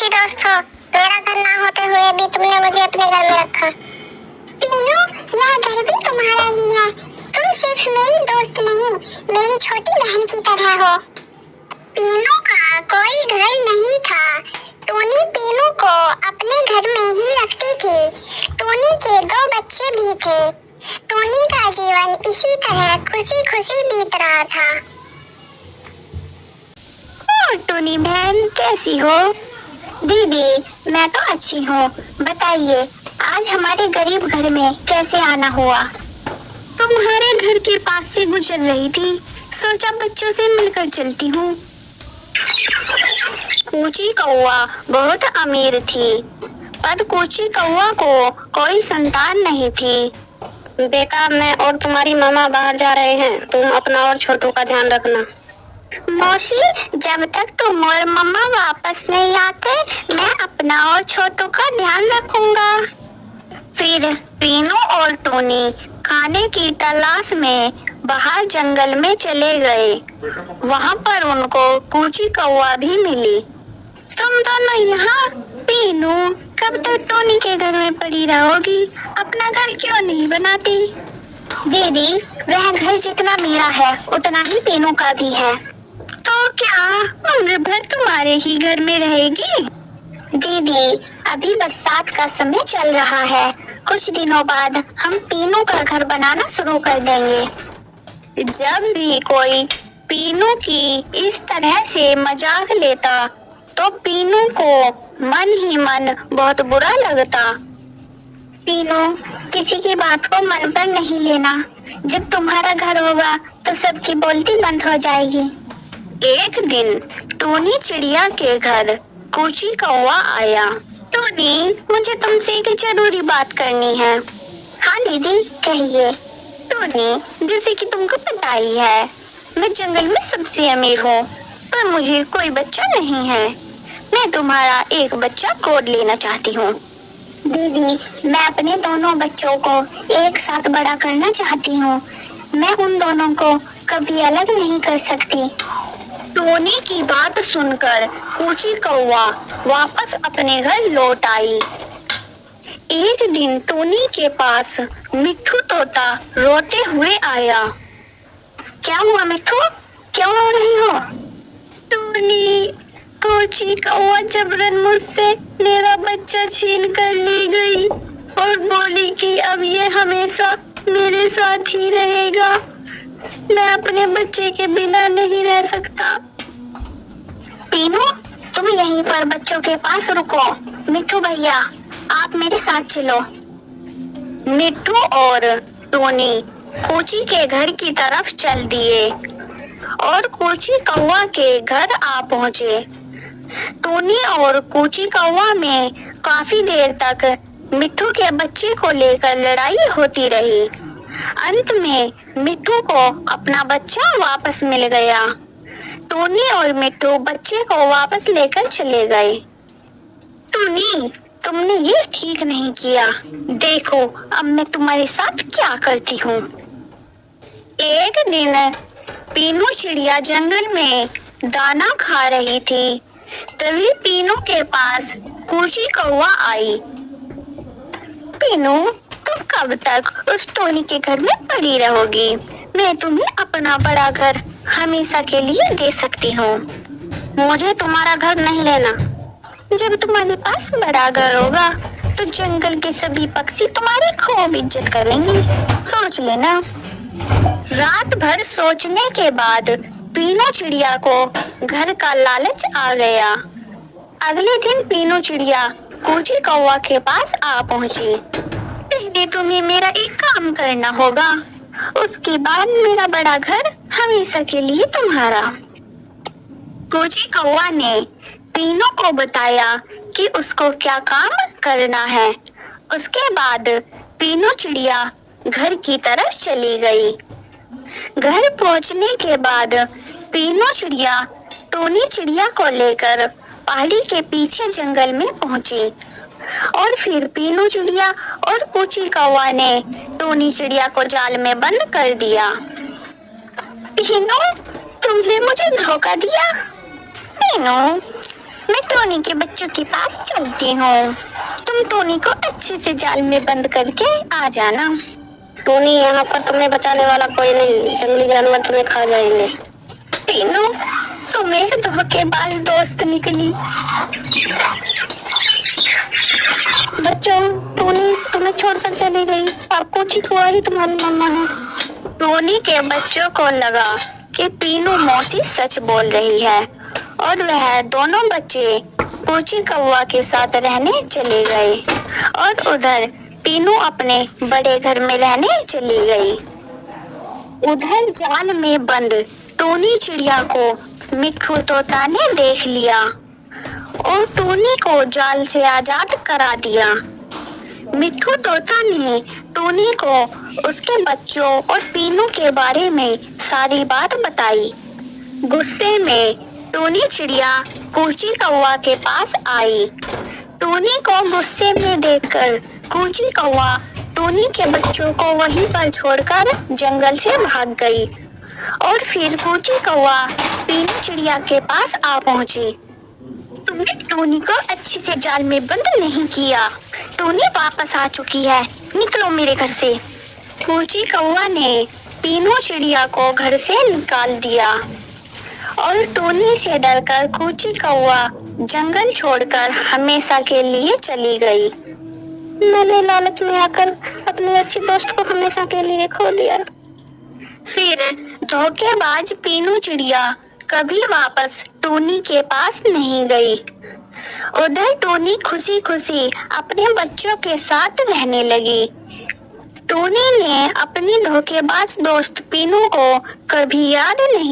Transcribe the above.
अच्छी दोस्त हो। मेरा घर ना होते हुए भी तुमने मुझे अपने घर में रखा। पीनू, यह घर भी तुम्हारा ही है। तुम सिर्फ मेरी दोस्त नहीं, मेरी छोटी बहन की तरह हो। पीनू का कोई घर नहीं था। टोनी पीनू को अपने घर में ही रखती थी। टोनी के 2 बच्चे भी थे। टोनी का जीवन इसी तरह खुशी खुशी बीत रहा था। टोनी बहन कैसी हो? दीदी मैं तो अच्छी हूँ। बताइए आज हमारे गरीब घर में कैसे आना हुआ? तुम्हारे घर के पास से गुजर रही थी, सोचा बच्चों से मिलकर चलती हूँ। कूची कौवा बहुत अमीर थी, पर कूची कौवा को कोई संतान नहीं थी। बेटा मैं और तुम्हारी मामा बाहर जा रहे हैं, तुम अपना और छोटू का ध्यान रखना। मौसी जब तक तुम और मम्मा वापस नहीं आते मैं अपना और छोटू का ध्यान रखूंगा। फिर पीनू और टोनी खाने की तलाश में बाहर जंगल में चले गए। वहां पर उनको कूची कौवा भी मिली। तुम दोनों यहाँ? पीनू कब तक टोनी के घर में पड़ी रहोगी? अपना घर क्यों नहीं बनाती? दीदी वह घर जितना मेरा है उतना ही पीनू का भी है। तो क्या उम्र भर तुम्हारे ही घर में रहेगी? दीदी अभी बरसात का समय चल रहा है, कुछ दिनों बाद हम पीनू का घर बनाना शुरू कर देंगे। जब भी कोई पीनू की इस तरह से मजाक लेता तो पीनू को मन ही मन बहुत बुरा लगता। पीनू किसी की बात को मन पर नहीं लेना, जब तुम्हारा घर होगा तो सबकी बोलती बंद हो जाएगी। एक दिन टोनी चिड़िया के घर कूची कौवा आया। टोनी मुझे तुमसे एक जरूरी बात करनी है। हाँ दीदी कहिए। टोनी जैसे कि तुमको पता ही है मैं जंगल में सबसे अमीर हूँ, पर मुझे कोई बच्चा नहीं है। मैं तुम्हारा एक बच्चा गोद लेना चाहती हूँ। दीदी मैं अपने दोनों बच्चों को एक साथ बड़ा करना चाहती हूँ। मैं उन दोनों को कभी अलग नहीं कर सकती। टोनी की बात सुनकर कूची कौवा वापस अपने घर लौट आई। एक दिन टोनी के पास मिट्ठू तोता रोते हुए आया। क्या हुआ मिट्ठू, क्यों रो रही हो? टोनी कूची कौवा जबरन मुझसे मेरा बच्चा छीन कर ले गई और बोली कि अब ये हमेशा मेरे साथ ही रहेगा। मैं अपने बच्चे के बिना नहीं रह सकता। पीनू तुम यहीं पर बच्चों के पास रुको। मिट्ठू भैया आप मेरे साथ चलो। मिट्ठू और टोनी कूची के घर की तरफ चल दिए और कूची कौवा के घर आ पहुंचे। टोनी और कूची कौवा में काफी देर तक मिट्ठू के बच्चे को लेकर लड़ाई होती रही। अंत में मिट्ठू को अपना बच्चा वापस मिल गया। टोनी और मिट्ठू बच्चे को वापस लेकर चले गए। टोनी तुमने ये ठीक नहीं किया, देखो अब मैं तुम्हारे साथ क्या करती हूँ। एक दिन पीनू चिड़िया जंगल में दाना खा रही थी, तभी पीनू के पास कूची कौवा आई। पीनू तुम कब तक उस टोनी के घर में पड़ी रहोगी? मैं तुम्हें अपना बड़ा घर हमेशा के लिए दे सकती हूँ। मुझे तुम्हारा घर नहीं लेना। जब तुम्हारे पास बड़ा घर होगा तो जंगल के सभी पक्षी तुम्हारी खूब इज्जत करेंगे, सोच लेना। रात भर सोचने के बाद पीनू चिड़िया को घर का लालच आ गया। अगले दिन पीनू चिड़िया कूची कौवा के पास आ पहुंची। पहले तुम्हें मेरा एक काम करना होगा, उसके बाद मेरा बड़ा घर हमेशा के लिए तुम्हारा। कूची कौवा ने पीनू को बताया कि उसको क्या काम करना है। उसके बाद पीनू चिड़िया घर की तरफ चली गई। घर पहुंचने के बाद पीनू चिड़िया टोनी चिड़िया को लेकर पहाड़ी के पीछे जंगल में पहुंची और फिर पीनू चिड़िया और कूची कौवा ने टोनी चिड़िया को जाल में बंद कर दिया। पीनू तुमने मुझे धोखा दिया। पीनू मैं टोनी के बच्चों के पास चलती हूँ। तुम टोनी को अच्छे से जाल में बंद करके आ जाना। टोनी, यहाँ पर तुम्हें बचाने वाला कोई नहीं, जंगली जानवर तुम्हें खा जाएंगे। तीनों, तुम मेरे धोखेबाज दोस्त निकली। बच्चों, टोनी तुम्हें छोड़कर चली गई। अब कोची कौवा ही तुम्हारी मम्मा है। टोनी के बच्चों को लगा कि पीनू मौसी सच बोल रही है और वह दोनों बच्चे कोची कौवा के साथ रहने चले गए और उधर पीनू अपने बड़े घर में रहने चली गई। उधर जाल में बंद टोनी चिड़िया को मिट्ठू तोता ने देख लिया और टोनी को जाल से आजाद करा दिया। मिट्ठू तोता ने टोनी को उसके बच्चों और पीनू के बारे में सारी बात बताई। गुस्से में टोनी चिड़िया कोची कौवा के पास आई। टोनी को गुस्से में देखकर कोची कौवा टोनी के बच्चों को वहीं पर छोड़कर जंगल से भाग गई और फिर कोची कौवा पीनू चिड़िया के पास आ पहुंची। तुमने टोनी को अच्छे से जाल में बंद नहीं किया। टोनी वापस आ चुकी है, निकलो मेरे घर से। कोची कौवा ने पीनू चिड़िया को घर से निकाल दिया और टोनी से डरकर कोची कौवा जंगल छोड़कर हमेशा के लिए चली गई। मैंने लालच में आकर अपने अच्छे दोस्त को हमेशा के लिए खो दिया। फिर धोखेबाज पीनू चिड़िया कभी वापस टोनी के पास नहीं गई। उधर टोनी खुशी खुशी अपने बच्चों के साथ रहने लगी। टोनी ने अपनी धोखेबाज दोस्त पीनू को कभी याद नहीं